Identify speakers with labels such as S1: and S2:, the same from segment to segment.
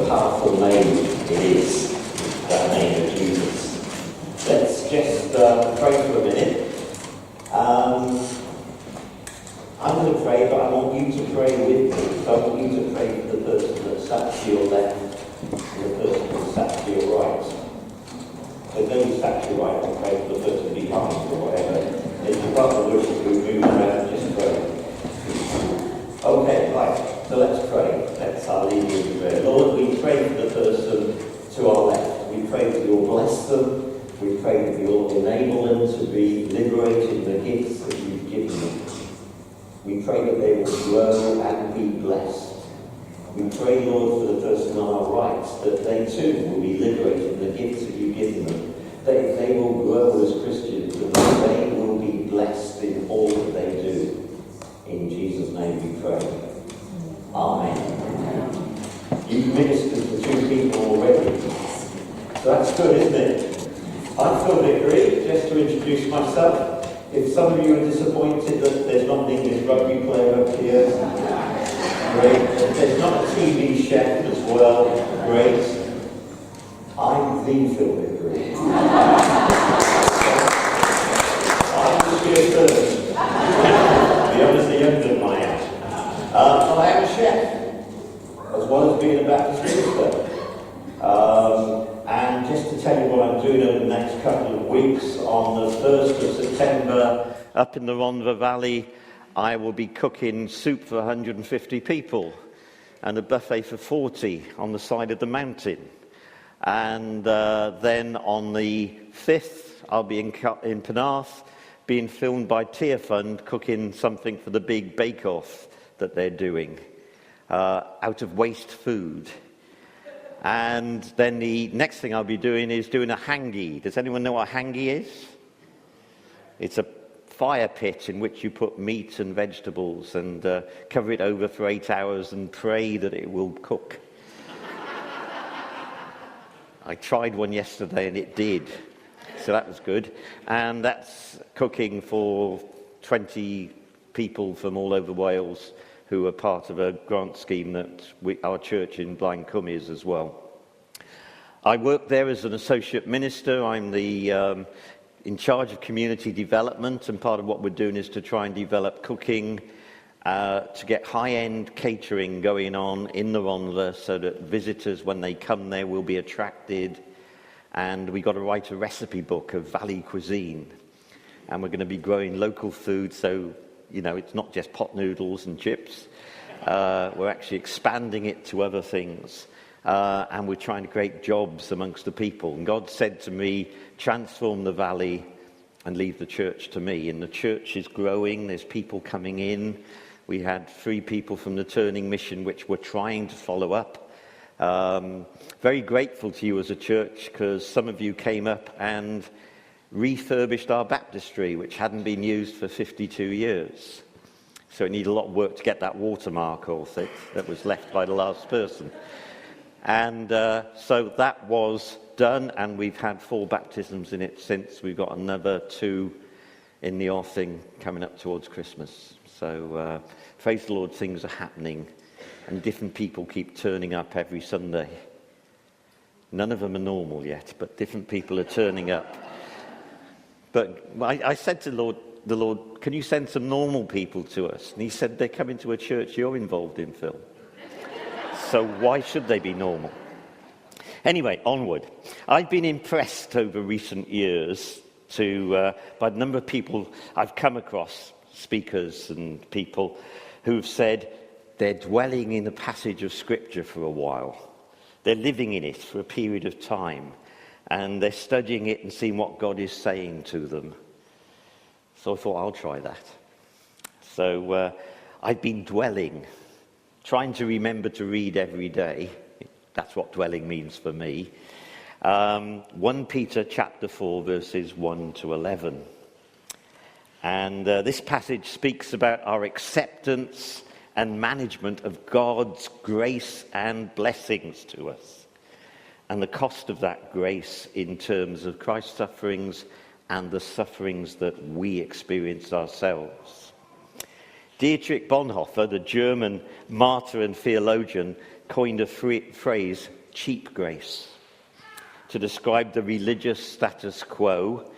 S1: powerful name it is, that name of Jesus. Let's just pray for a minute. I'm going to pray, but I want you to pray with me. So I want you to pray for the person that sat to your left and the person that sat to your right. So don't sat to your right and pray for the person behind or whatever. If you've got the worship group moving around, just pray. Okay, right, so let's pray. I'll leave you in prayer. Lord, we pray for the person to our left. We pray that you'll bless them. We pray that you'll enable them to be liberated in the gifts that you've given them. We pray that they will grow and be blessed. We pray, Lord, for the person on our right, that they too will be liberated in the gifts that you've given them. That they will grow as Christians and that they will be blessed in all that they do. In Jesus' name we pray. Amen. You've ministered to 2 people already. So that's good, isn't it? I'm Phil Vickery, just to introduce myself. If some of you are disappointed that there's not an English rugby player up here, great. If there's not a TV chef as well, great. I'm the Phil Vickery. I'm the sheer third. The others are younger than I am. I am a chef, as well as being a Baptist minister. And just to tell you what I'm doing over the next couple of weeks, on the 1st of September, up in the Rhondda Valley, I will be cooking soup for 150 people and a buffet for 40 on the side of the mountain. And then on the 5th, I'll be in Penarth, being filmed by Tear Fund, cooking something for the big bake-off that they're doing, out of waste food. And then the next thing I'll be doing is doing a hangi. Does anyone know what a hangi is? It's a fire pit in which you put meat and vegetables and cover it over for 8 hours and pray that it will cook. I tried one yesterday and it did, so that was good. And that's cooking for 20 people from all over Wales who are part of a grant scheme that our church in Pontyclun is as well. I work there as an associate minister. I'm the in charge of community development, and part of what we're doing is to try and develop cooking, to get high-end catering going on in the Rhondda so that visitors, when they come there, will be attracted. And we've got to write a recipe book of valley cuisine. And we're going to be growing local food, so you know, it's not just pot noodles and chips. We're actually expanding it to other things. And we're trying to create jobs amongst the people. And God said to me, transform the valley and leave the church to me. And the church is growing. There's people coming in. We had 3 people from the Turning Mission, which we're trying to follow up. Very grateful to you as a church, because some of you came up and refurbished our baptistry, which hadn't been used for 52 years. So it needed a lot of work to get that watermark off it that was left by the last person. And so that was done, and we've had 4 baptisms in it since. We've got another 2 in the offing coming up towards Christmas. So praise the Lord, things are happening, and different people keep turning up every Sunday. None of them are normal yet, but different people are turning up. But I said to the Lord, can you send some normal people to us? And he said, they're coming to a church you're involved in, Phil. So why should they be normal? Anyway, onward. I've been impressed over recent years by the number of people I've come across, speakers and people, who've said they're dwelling in a passage of Scripture for a while. They're living in it for a period of time. And they're studying it and seeing what God is saying to them. So I thought, I'll try that. So I've been dwelling, trying to remember to read every day. That's what dwelling means for me. 1 Peter chapter 4, verses 1 to 11. And this passage speaks about our acceptance and management of God's grace and blessings to us, and the cost of that grace in terms of Christ's sufferings and the sufferings that we experience ourselves. Dietrich Bonhoeffer, the German martyr and theologian, coined a phrase, cheap grace, to describe the religious status quo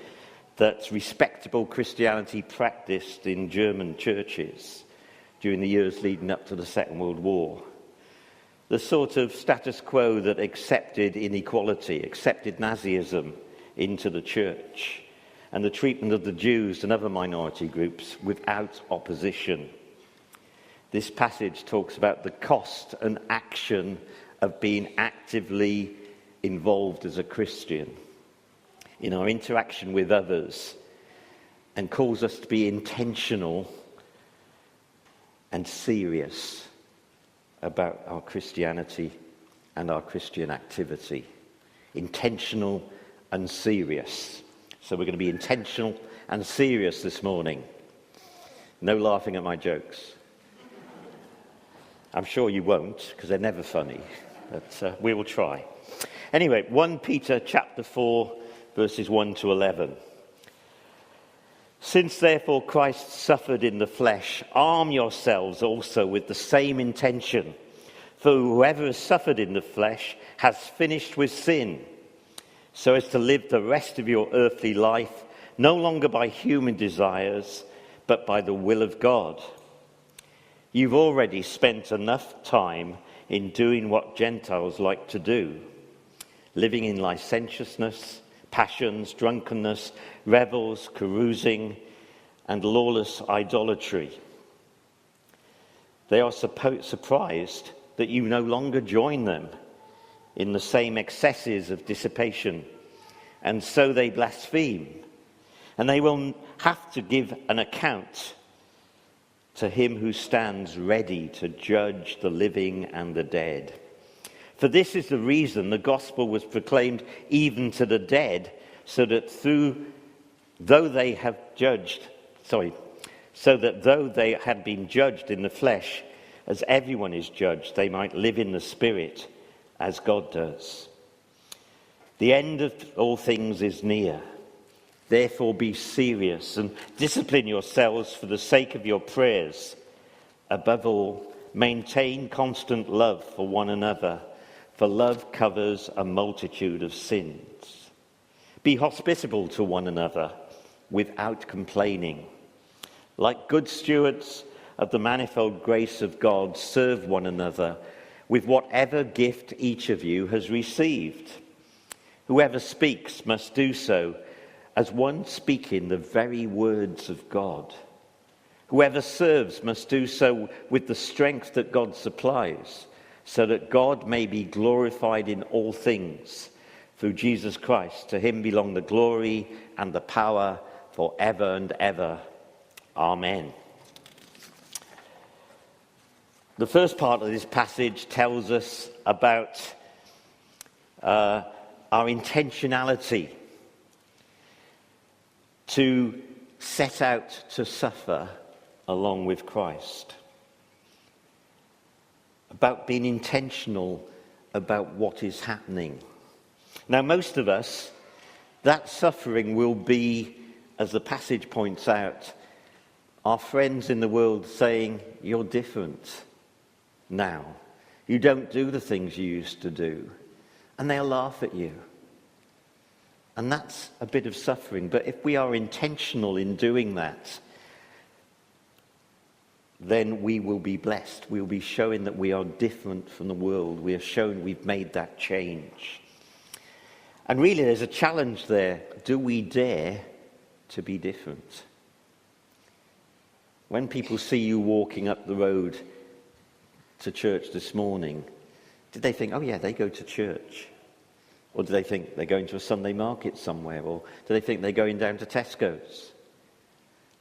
S1: that respectable Christianity practiced in German churches during the years leading up to the Second World War. The sort of status quo that accepted inequality, accepted Nazism into the church, and the treatment of the Jews and other minority groups without opposition. This passage talks about the cost and action of being actively involved as a Christian in our interaction with others, and calls us to be intentional and serious about our Christianity and our Christian activity. Intentional and serious. So we're going to be intentional and serious this morning. No laughing at my jokes. I'm sure you won't, because they're never funny, but we will try. Anyway, 1 Peter chapter 4, verses 1 to 11. Since therefore Christ suffered in the flesh, arm yourselves also with the same intention. For whoever has suffered in the flesh has finished with sin, so as to live the rest of your earthly life, no longer by human desires, but by the will of God. You've already spent enough time in doing what Gentiles like to do, living in licentiousness, passions, drunkenness, revels, carousing, and lawless idolatry. They are surprised that you no longer join them in the same excesses of dissipation, and so they blaspheme, and they will have to give an account to him who stands ready to judge the living and the dead. For this is the reason the gospel was proclaimed even to the dead, so that though they had been judged in the flesh, as everyone is judged, they might live in the spirit as God does. The end of all things is near. Therefore be serious and discipline yourselves for the sake of your prayers. Above all, maintain constant love for one another, for love covers a multitude of sins. Be hospitable to one another without complaining. Like good stewards of the manifold grace of God, serve one another with whatever gift each of you has received. Whoever speaks must do so as one speaking the very words of God. Whoever serves must do so with the strength that God supplies, so that God may be glorified in all things through Jesus Christ. To him belong the glory and the power forever and ever. Amen. The first part of this passage tells us about our intentionality to set out to suffer along with Christ. About being intentional about what is happening. Now, most of us, that suffering will be, as the passage points out, our friends in the world saying, "You're different now. You don't do the things you used to do." And they'll laugh at you. And that's a bit of suffering. But if we are intentional in doing that, then we will be blessed. We will be showing that we are different from the world. We are showing we've made that change. And really, there's a challenge there. Do we dare to be different? When people see you walking up the road to church this morning, did they think, "Oh yeah, they go to church"? Or do they think they're going to a Sunday market somewhere? Or do they think they're going down to Tesco's?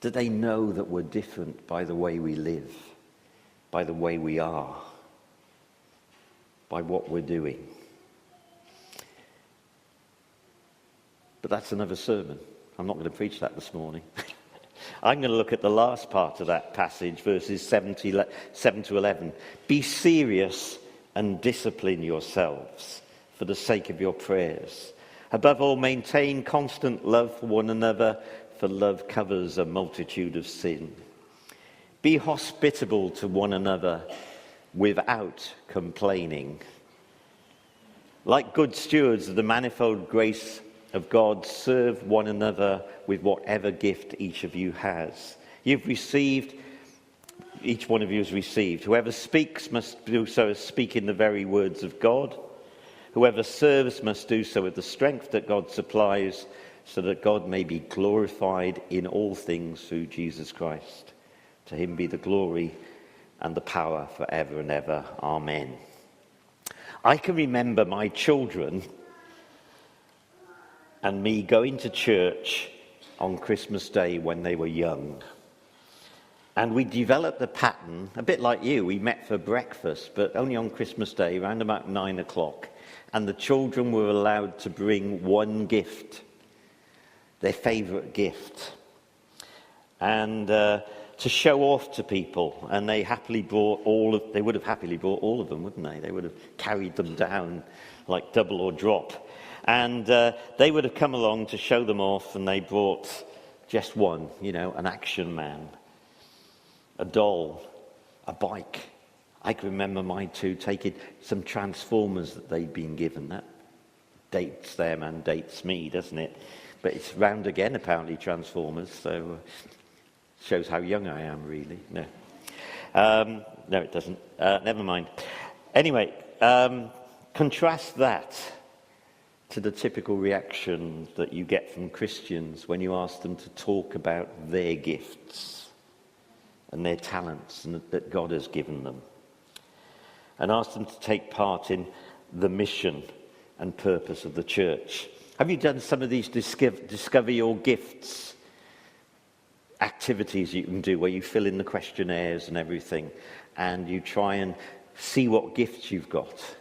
S1: Do they know that we're different by the way we live, by the way we are, by what we're doing? But that's another sermon. I'm not going to preach that this morning. I'm going to look at the last part of that passage, verses 7 to 11. Be serious and discipline yourselves for the sake of your prayers. Above all, maintain constant love for one another, for love covers a multitude of sin. Be hospitable to one another without complaining. Like good stewards of the manifold grace of God, serve one another with whatever gift each of you has. You've received, each one of you has received. Whoever speaks must do so as speaking the very words of God. Whoever serves must do so with the strength that God supplies, so that God may be glorified in all things through Jesus Christ. To him be the glory and the power forever and ever. Amen. I can remember my children and me going to church on Christmas Day when they were young. And we developed a pattern, a bit like you. We met for breakfast, but only on Christmas Day, around about 9 o'clock. And the children were allowed to bring one gift, their favourite gift, and to show off to people. And they would have happily brought all of them, wouldn't they? They would have carried them down like double or drop. And they would have come along to show them off, and they brought just one, an action man, a doll, a bike. I can remember my two taking some Transformers that they'd been given. That dates them and dates me, doesn't it? But it's round again, apparently, Transformers, so shows how young I am, really. No, no, it doesn't. Never mind. Anyway, contrast that to the typical reaction that you get from Christians when you ask them to talk about their gifts and their talents and that God has given them, and ask them to take part in the mission and purpose of the church. Have you done some of these discover your gifts activities you can do, where you fill in the questionnaires and everything, and you try and see what gifts you've got?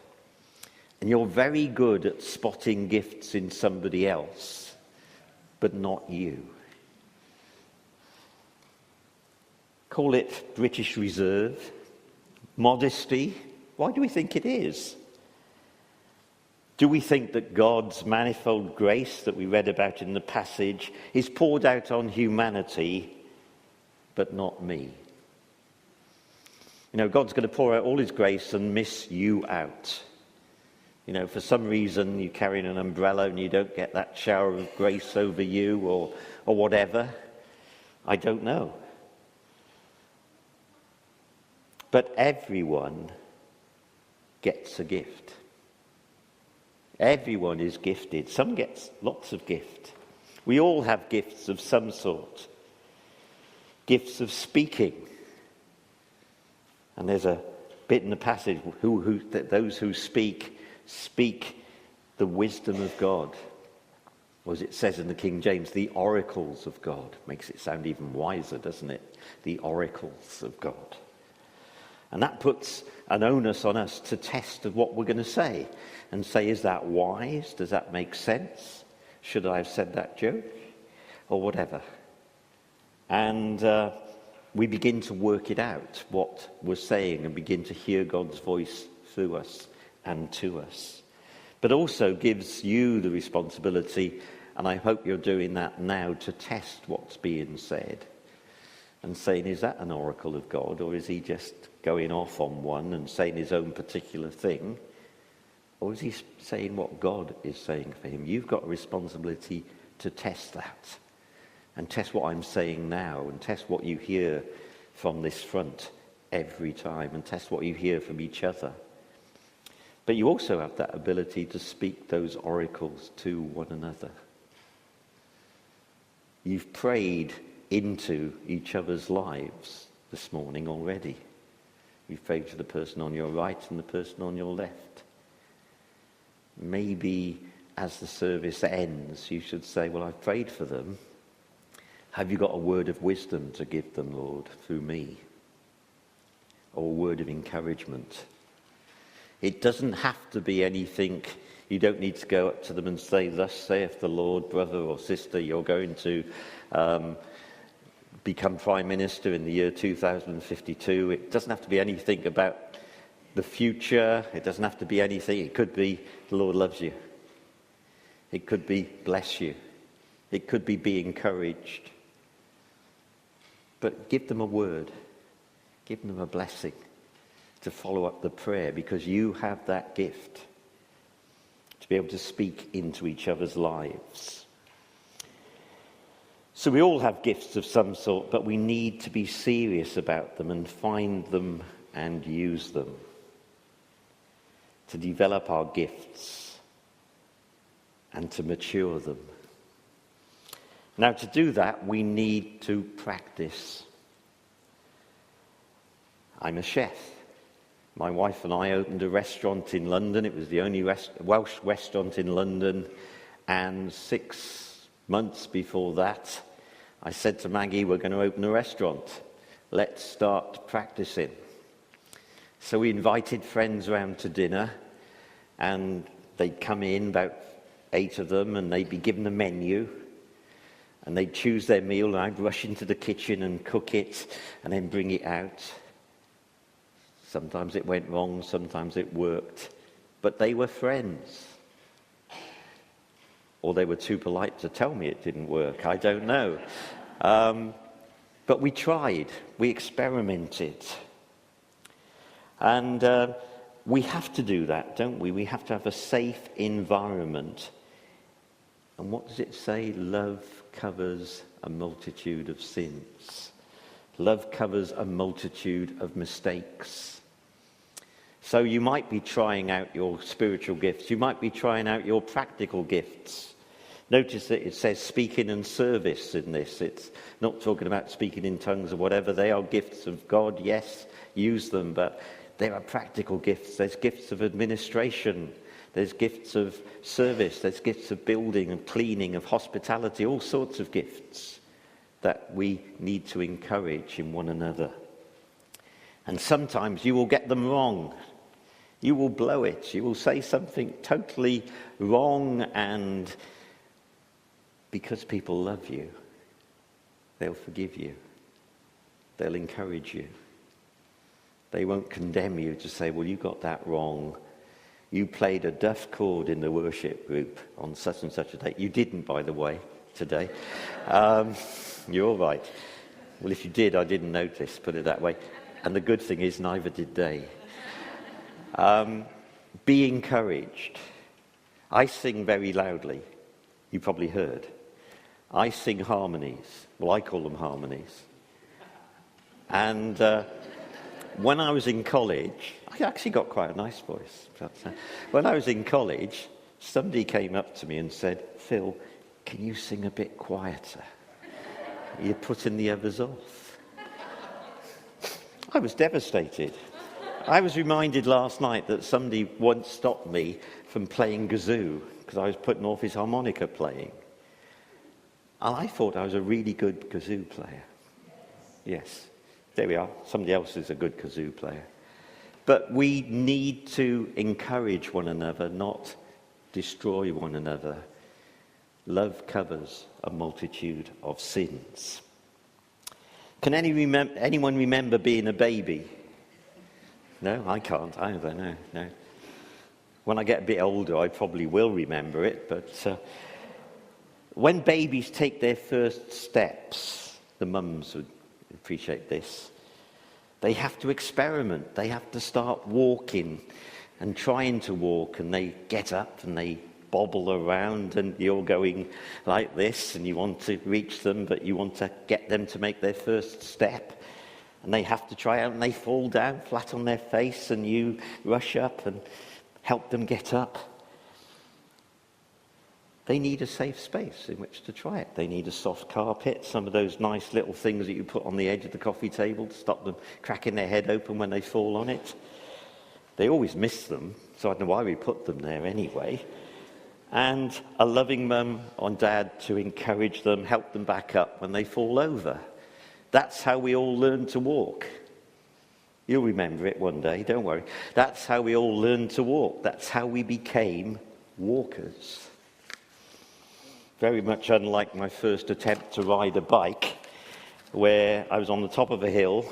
S1: And you're very good at spotting gifts in somebody else, but not you. Call it British reserve, modesty. Why do we think it is? Do we think that God's manifold grace that we read about in the passage is poured out on humanity, but not me? God's going to pour out all his grace and miss you out. For some reason you're carrying an umbrella and you don't get that shower of grace over you or whatever. I don't know. But everyone gets a gift. Everyone is gifted. Some gets lots of gift. We all have gifts of some sort. Gifts of speaking. And there's a bit in the passage, those who speak the wisdom of God. Or as it says in the King James, the oracles of God. Makes it sound even wiser, doesn't it? The oracles of God. And that puts an onus on us to test of what we're going to say. And say, is that wise? Does that make sense? Should I have said that joke? Or whatever. And we begin to work it out, what we're saying, and begin to hear God's voice through us and to us. But also gives you the responsibility, and I hope you're doing that now, to test what's being said. And saying, is that an oracle of God? Or is he just going off on one and saying his own particular thing? Or is he saying what God is saying for him? You've got a responsibility to test that. And test what I'm saying now. And test what you hear from this front every time. And test what you hear from each other. But you also have that ability to speak those oracles to one another. You've prayed into each other's lives this morning already. You've prayed for the person on your right and the person on your left. Maybe as the service ends, you should say, well, I've prayed for them. Have you got a word of wisdom to give them, Lord, through me? Or a word of encouragement? It doesn't have to be anything. You don't need to go up to them and say, thus saith the Lord, brother or sister, you're going to become Prime Minister in the year 2052. It doesn't have to be anything about the future. It doesn't have to be anything. It could be the Lord loves you. It could be bless you. It could be encouraged. But give them a word. Give them a blessing to follow up the prayer, because you have that gift. to be able to speak into each other's lives. So we all have gifts of some sort, but we need to be serious about them and find them and use them to develop our gifts and to mature them. Now, to do that, we need to practice. I'm a chef. My wife and I opened a restaurant in London. It was the only Welsh restaurant in London. And 6 months before that, I said to Maggie, we're going to open a restaurant. Let's start practicing. So we invited friends around to dinner, and they'd come in, about 8 of them, and they'd be given a menu. And they'd choose their meal, and I'd rush into the kitchen and cook it, and then bring it out. Sometimes it went wrong, sometimes it worked. But they were friends. Or they were too polite to tell me it didn't work, I don't know. But we tried, we experimented. And we have to do that, don't we? We have to have a safe environment. And what does it say? Love covers a multitude of sins. Love covers a multitude of mistakes. So you might be trying out your spiritual gifts. You might be trying out your practical gifts. Notice that it says speaking and service in this. It's not talking about speaking in tongues or whatever. They are gifts of God. Yes, use them. But there are practical gifts. There's gifts of administration. There's gifts of service. There's gifts of building and cleaning, of hospitality. All sorts of gifts that we need to encourage in one another. And sometimes you will get them wrong. You will blow it. You will say something totally wrong, and because people love you, they'll forgive you. They'll encourage you. They won't condemn you to say, well, you got that wrong. You played a duff chord in the worship group on such and such a day. You didn't, by the way, today. You're all right. Well, if you did, I didn't notice, put it that way. And the good thing is, neither did they. Be encouraged. I sing very loudly. You probably heard. I sing harmonies. Well, I call them harmonies. And when I was in college, I actually got quite a nice voice. But, when I was in college, somebody came up to me and said, Phil, can you sing a bit quieter? You're putting the others off. I was devastated. I was reminded last night that somebody once stopped me from playing kazoo because I was putting off his harmonica playing. And I thought I was a really good kazoo player. Yes, there we are. Somebody else is a good kazoo player. But we need to encourage one another, not destroy one another. Love covers a multitude of sins. Can anyone remember being a baby? No, I can't either, no. When I get a bit older, I probably will remember it, but when babies take their first steps, the mums would appreciate this, they have to experiment. They have to start walking and trying to walk, and they get up and they bobble around, and you're going like this, and you want to reach them, but you want to get them to make their first step. And they have to try out, and they fall down flat on their face, and you rush up and help them get up. They need a safe space in which to try it. They need a soft carpet, some of those nice little things that you put on the edge of the coffee table to stop them cracking their head open when they fall on it. They always miss them, so I don't know why we put them there anyway. And a loving mum or dad to encourage them, help them back up when they fall over. That's how we all learn to walk. You'll remember it one day, don't worry. That's how we all learned to walk. That's how we became walkers. Very much unlike my first attempt to ride a bike, where I was on the top of a hill,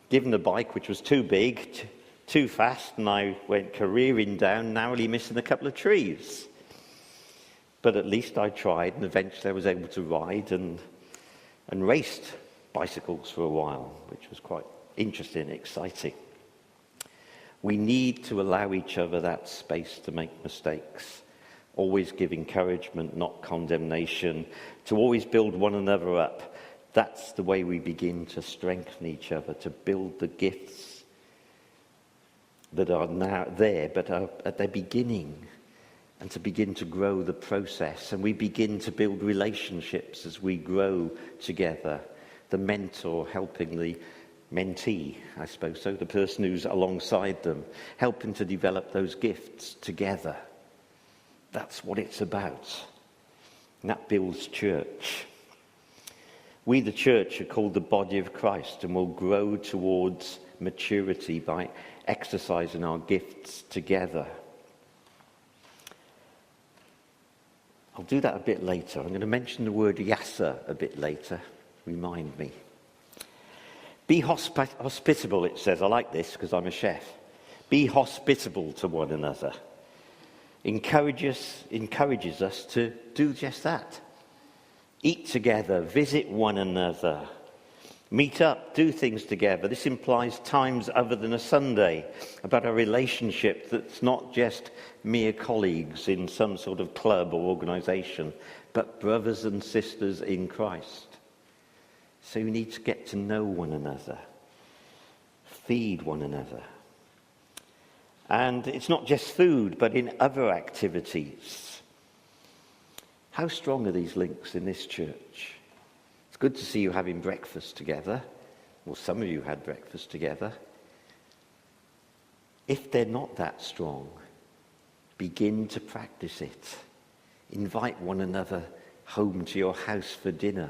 S1: given a bike which was too big, too fast, and I went careering down, narrowly missing a couple of trees. But at least I tried, and eventually I was able to ride and raced bicycles for a while, which was quite interesting and exciting. We need to allow each other that space to make mistakes. Always give encouragement, not condemnation. To always build one another up. That's the way we begin to strengthen each other, to build the gifts that are now there, but are at their beginning, and to begin to grow the process. And we begin to build relationships as we grow together. The mentor helping the mentee, I suppose so, the person who's alongside them, helping to develop those gifts together. That's what it's about. And that builds church. We, the church, are called the body of Christ, and will grow towards maturity by exercising our gifts together. I'll do that a bit later. I'm going to mention the word yassa a bit later. Remind me. Be hospitable, it says. I like this because I'm a chef. Be hospitable to one another. Encourages us to do just that. Eat together, visit one another, meet up, do things together. This implies times other than a Sunday, about a relationship that's not just mere colleagues in some sort of club or organisation, but brothers and sisters in Christ. So you need to get to know one another, feed one another. And it's not just food, but in other activities. How strong are these links in this church? It's good to see you having breakfast together. Well, some of you had breakfast together. If they're not that strong, begin to practice it. Invite one another home to your house for dinner.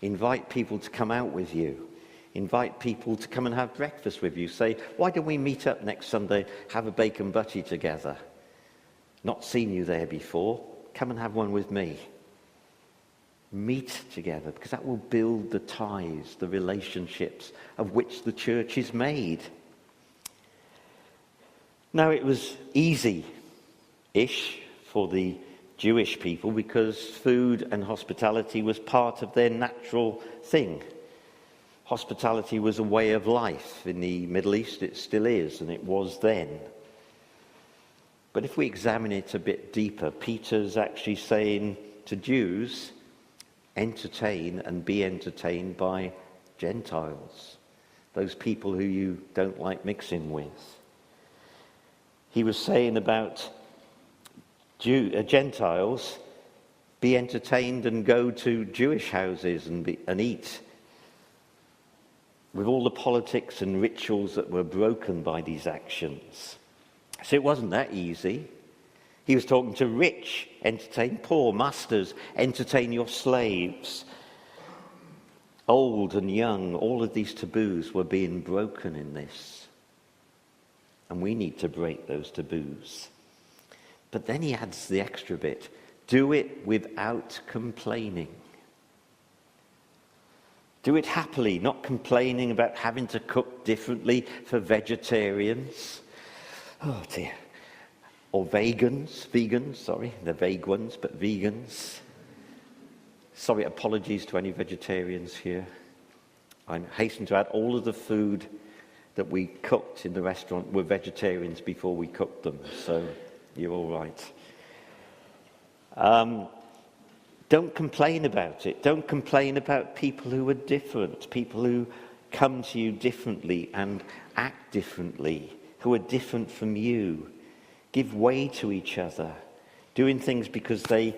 S1: Invite people to come out with you. Invite people to come and have breakfast with you. Say, why don't we meet up next Sunday, have a bacon butty together? Not seen you there before. Come and have one with me. Meet together, because that will build the ties, the relationships of which the church is made. Now, it was easy-ish for the Jewish people because food and hospitality was part of their natural thing. Hospitality was a way of life. In the Middle East it still is, and it was then. But if we examine it a bit deeper, Peter's actually saying to Jews, entertain and be entertained by Gentiles, those people who you don't like mixing with. He was saying about Gentiles, be entertained and go to Jewish houses and eat, with all the politics and rituals that were broken by these actions. So it wasn't that easy. He was talking to rich, entertain poor, masters, entertain your slaves. Old and young, all of these taboos were being broken in this. And we need to break those taboos. But then he adds the extra bit. Do it without complaining. Do it happily, not complaining about having to cook differently for vegetarians. Oh dear. Or vegans, sorry. They're vague ones, but vegans. Sorry, apologies to any vegetarians here. I hasten to add all of the food that we cooked in the restaurant were vegetarians before we cooked them. So you're all right. Don't complain about it. Don't complain about people who are different, people who come to you differently and act differently, who are different from you. Give way to each other, doing things because they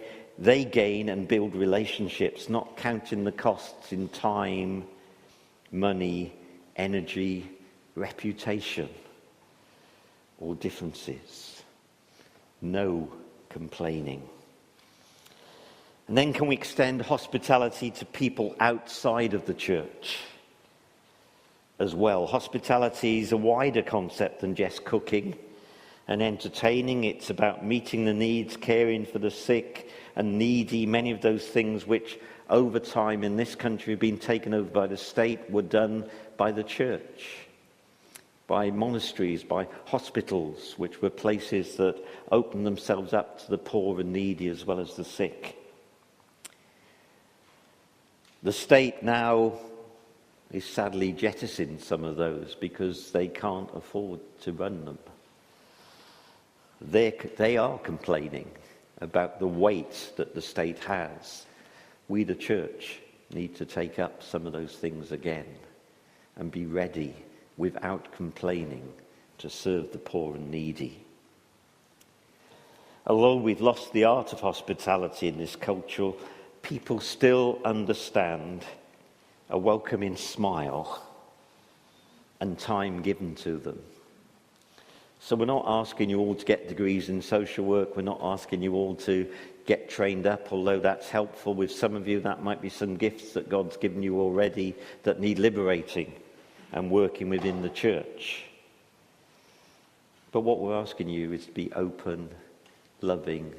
S1: gain and build relationships, not counting the costs in time, money, energy, reputation, or differences. No complaining. And then can we extend hospitality to people outside of the church as well? Hospitality is a wider concept than just cooking and entertaining. It's about meeting the needs, caring for the sick and needy. Many of those things which over time in this country have been taken over by the state were done by the church, by monasteries, by hospitals, which were places that opened themselves up to the poor and needy as well as the sick. The state now is sadly jettisoning some of those because they can't afford to run them. They are complaining about the weight that the state has. We, the church, need to take up some of those things again and be ready without complaining to serve the poor and needy. Although we've lost the art of hospitality in this culture, people still understand a welcoming smile and time given to them. So we're not asking you all to get degrees in social work. We're not asking you all to get trained up, although that's helpful. With some of you, that might be some gifts that God's given you already that need liberating and working within the church. But what we're asking you is to be open, loving,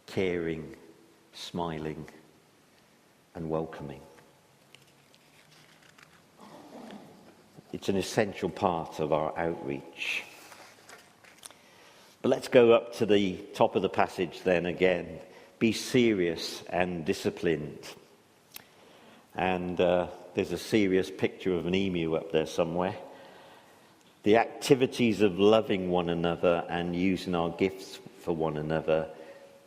S1: caring, smiling, and welcoming. It's an essential part of our outreach. But let's go up to the top of the passage then again. Be serious and disciplined. And there's a serious picture of an emu up there somewhere. The activities of loving one another and using our gifts for one another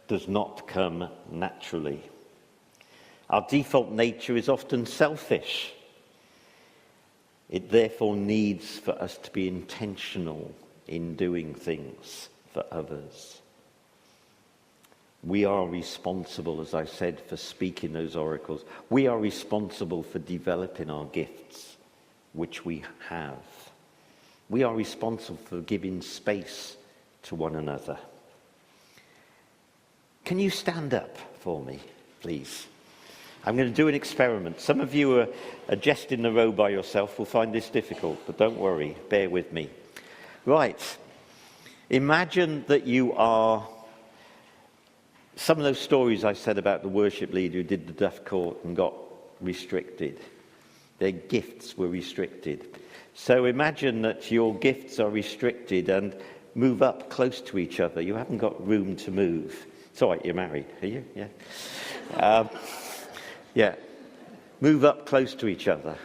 S1: does not come naturally. Our default nature is often selfish. It therefore needs for us to be intentional in doing things for others. We are responsible, as I said, for speaking those oracles. We are responsible for developing our gifts, which we have. We are responsible for giving space to one another. Can you stand up for me, please? I'm going to do an experiment. Some of you are just in the row by yourself will find this difficult, but don't worry, bear with me. Right. Imagine that you are some of those stories I said about the worship leader who did the Duff Court and got restricted. Their gifts were restricted. So imagine that your gifts are restricted and move up close to each other. You haven't got room to move. It's all right, you're married, are you? Yeah. Yeah. Move up close to each other.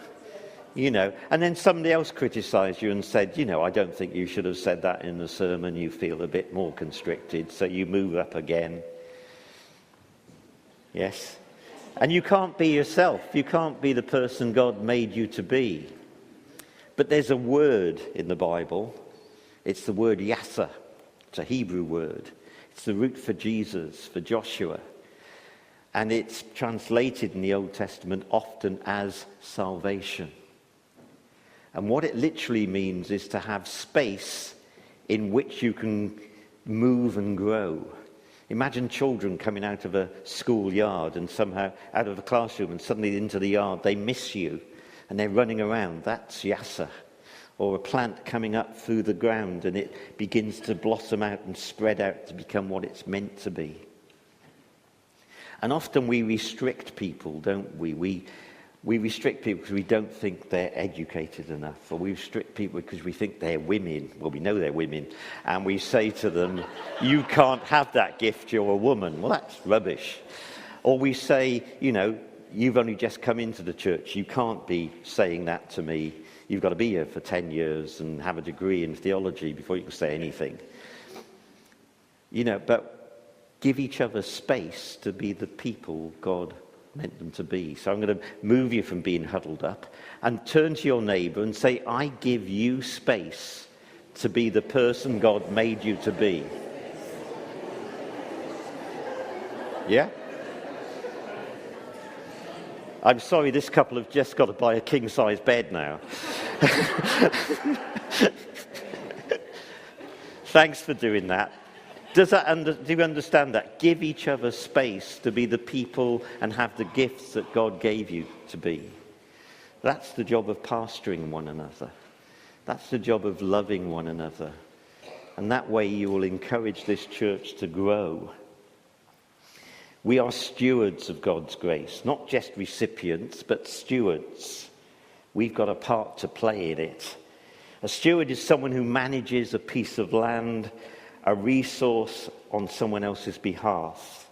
S1: And then somebody else criticised you and said, I don't think you should have said that in the sermon. You feel a bit more constricted, so you move up again. Yes? And you can't be yourself. You can't be the person God made you to be. But there's a word in the Bible. It's the word yassa. It's a Hebrew word. It's the root for Jesus, for Joshua. And it's translated in the Old Testament often as salvation. And what it literally means is to have space in which you can move and grow. Imagine children coming out of a schoolyard and somehow out of a classroom and suddenly into the yard. They miss you and they're running around. That's yassa. Or a plant coming up through the ground and it begins to blossom out and spread out to become what it's meant to be. And often we restrict people, don't we? We restrict people because we don't think they're educated enough, or we restrict people because we think they're women. Well, we know they're women, and we say to them, you can't have that gift, you're a woman. Well, that's rubbish. Or we say, you've only just come into the church, you can't be saying that to me. You've got to be here for 10 years and have a degree in theology before you can say anything. But give each other space to be the people God meant them to be. So I'm going to move you from being huddled up and turn to your neighbour and say, I give you space to be the person God made you to be. Yeah? I'm sorry, this couple have just got to buy a king-size bed now. Thanks for doing that. Do you understand that? Give each other space to be the people and have the gifts that God gave you to be. That's the job of pastoring one another. That's the job of loving one another. And that way you will encourage this church to grow. We are stewards of God's grace, not just recipients, but stewards. We've got a part to play in it. A steward is someone who manages a piece of land, a resource on someone else's behalf.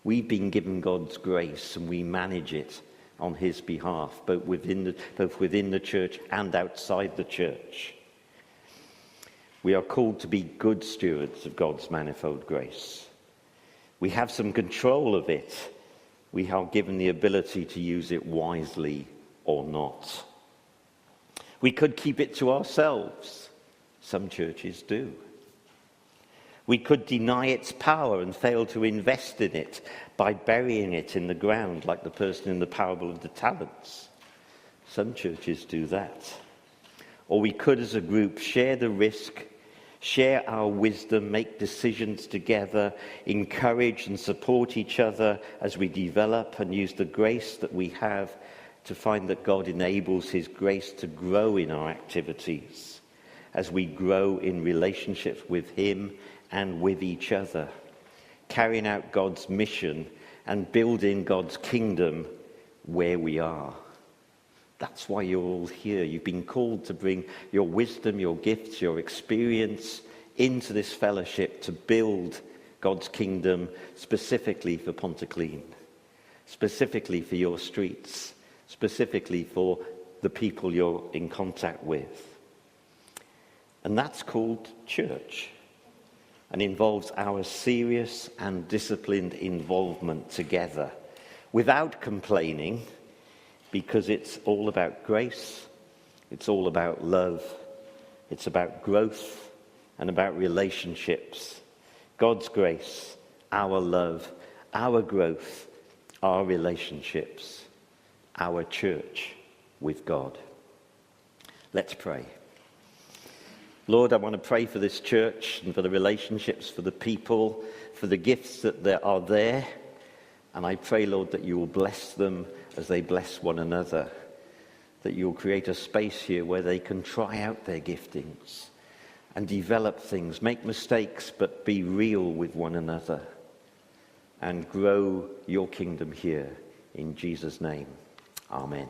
S1: We've been given God's grace and we manage it on his behalf, both within the church and outside the church. We are called to be good stewards of God's manifold grace. We have some control of it. We are given the ability to use it wisely or not. We could keep it to ourselves. Some churches do. We could deny its power and fail to invest in it by burying it in the ground, like the person in the parable of the talents. Some churches do that. Or we could, as a group, share the risk, share our wisdom, make decisions together, encourage and support each other as we develop, and use the grace that we have to find that God enables his grace to grow in our activities as we grow in relationships with him and with each other, carrying out God's mission and building God's kingdom where we are. That's why you're all here. You've been called to bring your wisdom, your gifts, your experience into this fellowship to build God's kingdom specifically for Pontyclun, specifically for your streets, specifically for the people you're in contact with. And that's called church, and involves our serious and disciplined involvement together without complaining, because it's all about grace, it's all about love, it's about growth and about relationships. God's grace, our love, our growth, our relationships, our church with God. Let's pray. Lord, I want to pray for this church and for the relationships, for the people, for the gifts that are there. And I pray, Lord, that you will bless them as they bless one another, that you'll create a space here where they can try out their giftings and develop things, make mistakes, but be real with one another and grow your kingdom here. In Jesus' name, amen.